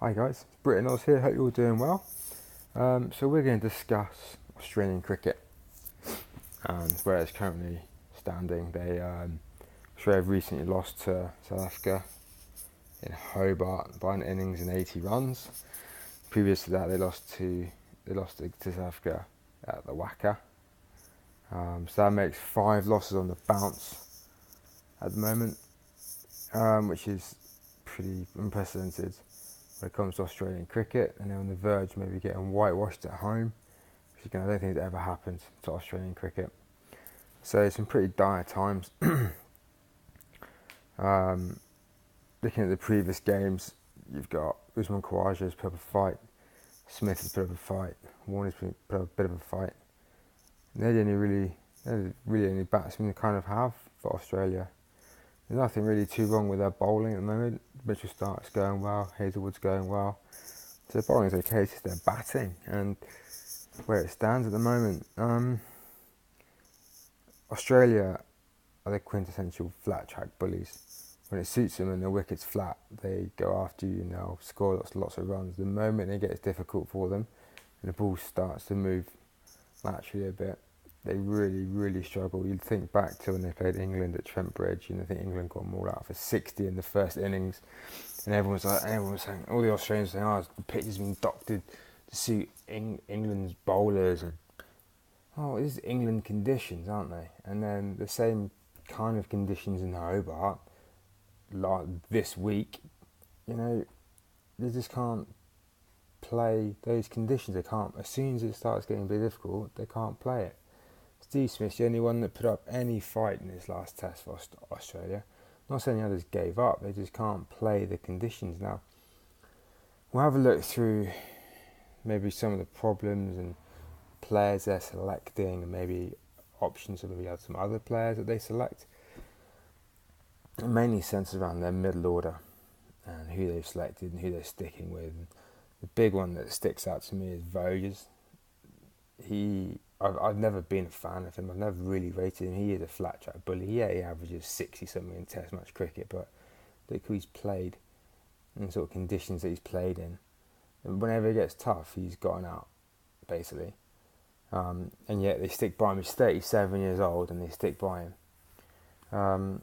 Hi guys, it's Brit and Oz here, hope you're all doing well. So we're going to discuss Australian cricket and where it's currently standing. Australia have recently lost to South Africa in Hobart by an innings and 80 runs. Previous to that they lost to South Africa at the Wacker. So that makes 5 losses on the bounce at the moment, which is pretty unprecedented when it comes to Australian cricket, and they're on the verge of maybe getting whitewashed at home, which again I don't think it's ever happened to Australian cricket. So it's some pretty dire times. Looking at the previous games, you've got Usman Khawaja has put up a fight, Smith has put up a fight, Warner's put up a bit of a fight. And they're the only batsmen they kind of have for Australia. There's nothing really too wrong with their bowling at the moment. Mitchell Stark's going well, Hazelwood's going well. So the bowling's okay, it's just their batting and where it stands at the moment. Australia are the quintessential flat track bullies. When it suits them and the wicket's flat, they go after you and they'll score lots of runs. The moment it gets difficult for them and the ball starts to move laterally a bit, they really struggle. You'd think back to when they played England at Trent Bridge, and I think England got them all out for 60 in the first innings, and everyone was saying, all the Australians saying, "Oh, the pitch has been doctored to suit England's bowlers," and this is England conditions, aren't they? And then the same kind of conditions in Hobart, like this week, they just can't play those conditions. They can't. As soon as it starts getting a bit difficult, they can't play it. Steve Smith's the only one that put up any fight in his last test for Australia. I'm not saying the others gave up, they just can't play the conditions now. We'll have a look through maybe some of the problems and players they're selecting and maybe options of maybe some other players that they select. It mainly centres around their middle order and who they've selected and who they're sticking with. And the big one that sticks out to me is Voges. I've never been a fan of him. I've never really rated him. He is a flat track bully. Yeah, he averages 60 something in Test match cricket, but look who he's played and the sort of conditions that he's played in. And whenever it gets tough, he's gotten out, basically. And yet they stick by him. He's 37 years old, and they stick by him.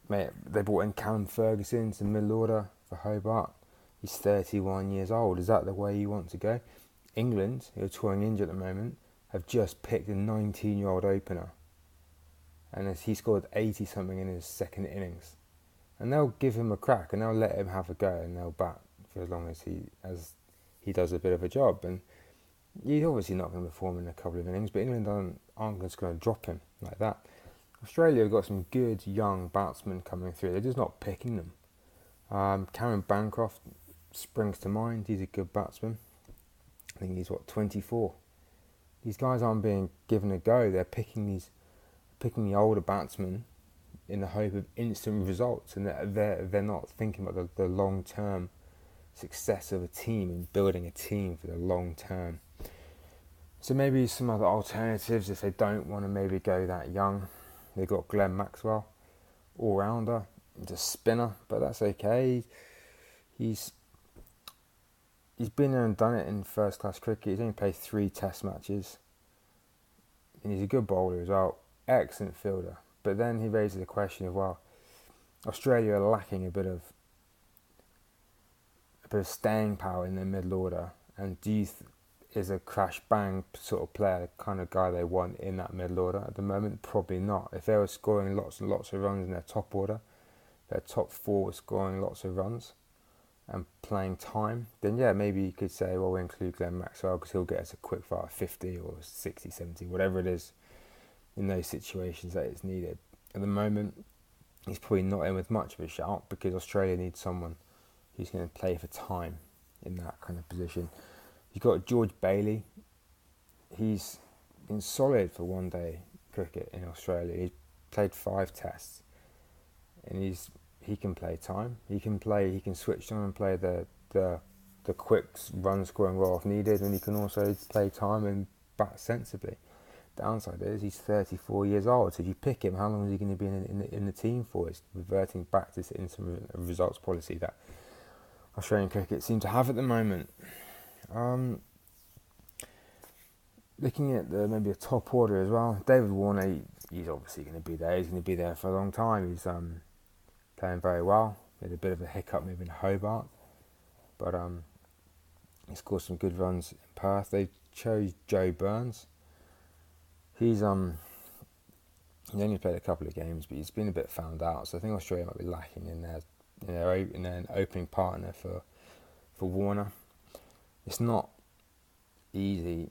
They brought in Callum Ferguson to middle order for Hobart. He's 31 years old. Is that the way you want to go? England, who are touring injured at the moment, have just picked a 19-year-old opener, and he scored 80 something in his second innings, and they'll give him a crack and they'll let him have a go and they'll bat for as long as he does a bit of a job. And he's obviously not going to perform in a couple of innings, but England aren't just going to drop him like that. Australia have got some good young batsmen coming through. They're just not picking them. Cameron Bancroft springs to mind. He's a good batsman. I think he's 24. These guys aren't being given a go. They're picking the older batsmen in the hope of instant results, and they're not thinking about the long term success of a team and building a team for the long term. So maybe some other alternatives if they don't want to maybe go that young. They've got Glenn Maxwell, all rounder, just spinner, but that's okay. He's been there and done it in first class cricket. He's only played 3 test matches. And he's a good bowler as well. Excellent fielder. But then he raises the question of, Australia are lacking a bit of staying power in their middle order. And is a crash bang sort of player the kind of guy they want in that middle order at the moment? Probably not. If they were scoring lots and lots of runs in their top order, their top 4 were scoring lots of runs and playing time, then yeah, maybe you could say, well, we include Glenn Maxwell because he'll get us a quick fire 50 or 60, 70, whatever it is in those situations that it's needed. At the moment, he's probably not in with much of a shout because Australia needs someone who's going to play for time in that kind of position. You've got George Bailey. He's been solid for one day cricket in Australia. He's played 5 tests and he can play time. He can switch on and play the quick run scoring role if needed, and he can also play time and bat sensibly. The downside is he's 34 years old, so if you pick him, how long is he going to be in the team for? It's reverting back to this instant results policy that Australian cricket seem to have at the moment. Looking at maybe a top order as well, David Warner, he's obviously going to be there. He's going to be there for a long time. He's playing very well. He had a bit of a hiccup maybe in Hobart, but he scored some good runs in Perth. They chose Joe Burns. He's he only played a couple of games, but he's been a bit found out. So I think Australia might be lacking in their opening partner for Warner. It's not easy.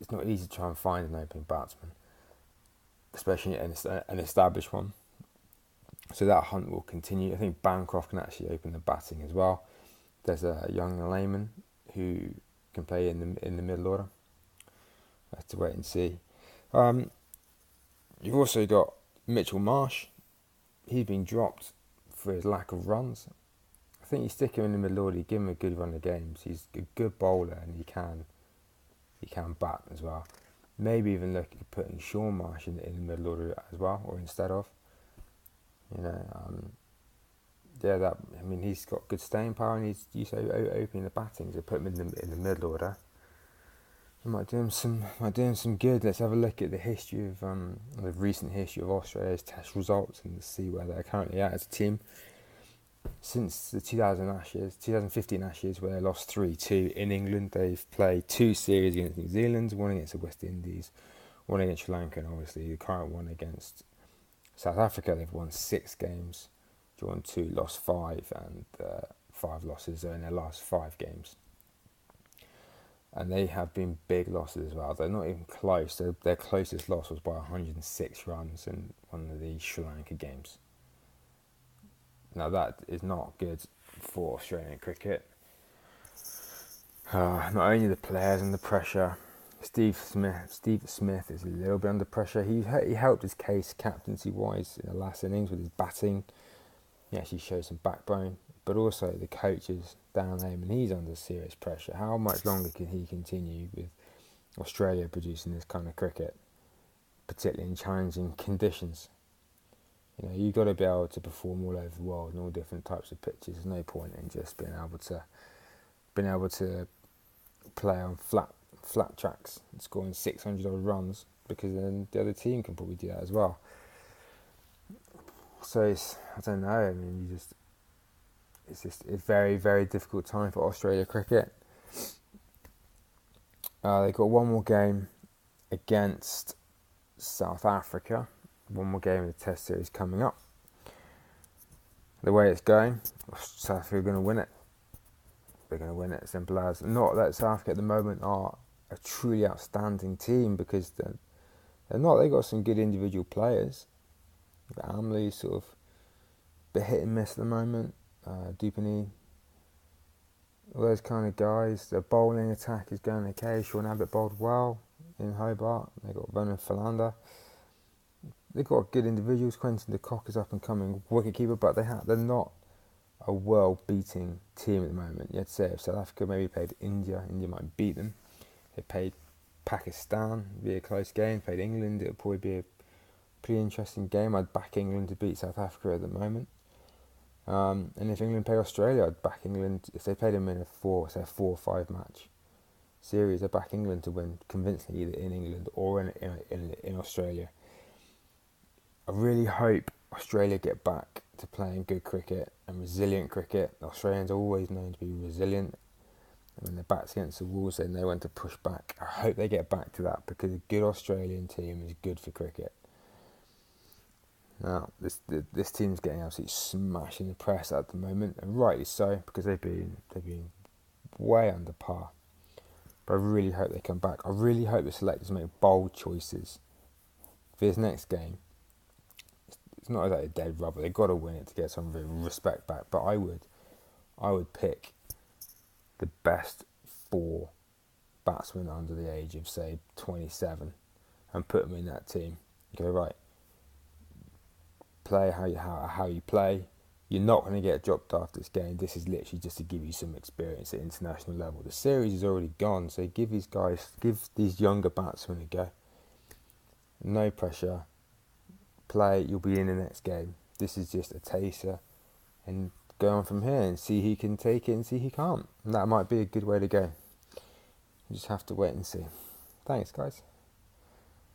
It's not easy to try and find an opening batsman, especially an established one. So that hunt will continue. I think Bancroft can actually open the batting as well. There's a young layman who can play in the middle order. I have to wait and see. You've also got Mitchell Marsh. He's been dropped for his lack of runs. I think you stick him in the middle order, you give him a good run of games. He's a good bowler and he can bat as well. Maybe even look at putting Sean Marsh in the middle order as well, or instead of. He's got good staying power and he's used to opening the batting, so put him in the middle order. It might do him some good. Let's have a look at the recent history of Australia's Test results and see where they're currently at as a team. Since the 2015 Ashes, where they lost 3-2 in England, they've played 2 series against New Zealand, one against the West Indies, one against Sri Lanka, and obviously the current one against South Africa. They've won 6 games, drawn 2, lost 5, and 5 losses in their last 5 games. And they have been big losses as well. They're not even close. Their closest loss was by 106 runs in one of the Sri Lanka games. Now that is not good for Australian cricket. Not only the players and the pressure. Steve Smith is a little bit under pressure. He helped his case captaincy-wise in the last innings with his batting. He actually showed some backbone. But also the coaches down there, and he's under serious pressure. How much longer can he continue with Australia producing this kind of cricket, particularly in challenging conditions? You've got to be able to perform all over the world in all different types of pitches. There's no point in just being able to play on flat tracks and scoring 600 odd runs, because then the other team can probably do that as well. So I don't know. It's just a very, very difficult time for Australia cricket. They've got one more game against South Africa. One more game of the Test series coming up. The way it's going, South Africa are going to win it. They're going to win it, simple as. Not that South Africa at the moment are a truly outstanding team, because they're not. They've got some good individual players. Amley's sort of a bit hit and miss at the moment. Dupini, all those kind of guys. The bowling attack is going okay. Sean Abbott bowled well in Hobart. They've got Ronan Philander. They've got good individuals. Quentin de Kock is up and coming wicketkeeper, but they're not a world-beating team at the moment. You had to say if South Africa maybe played India might beat them. They played Pakistan, it'd be a close game. Played England, it'll probably be a pretty interesting game. I'd back England to beat South Africa at the moment. And if England play Australia, I'd back England. If they played them in a 4 or 5 match series, I'd back England to win convincingly, either in England or in Australia. I really hope Australia get back to playing good cricket and resilient cricket. The Australians are always known to be resilient. And when their backs against the walls, they know when to push back. I hope they get back to that, because a good Australian team is good for cricket. Now, this team's getting absolutely smashed in the press at the moment, and rightly so, because they've been way under par. But I really hope they come back. I really hope the selectors make bold choices for this next game. It's not like a dead rubber. They've got to win it to get some respect back. But I would pick the best 4 batsmen under the age of, say, 27 and put them in that team. You go, right, play how you play. You're not going to get dropped after this game. This is literally just to give you some experience at international level. The series is already gone, so give these younger batsmen a go. No pressure. Play, you'll be in the next game. This is just a taster, and go on from here and see who can take it and see who can't. And that might be a good way to go. You just have to wait and see. Thanks, guys.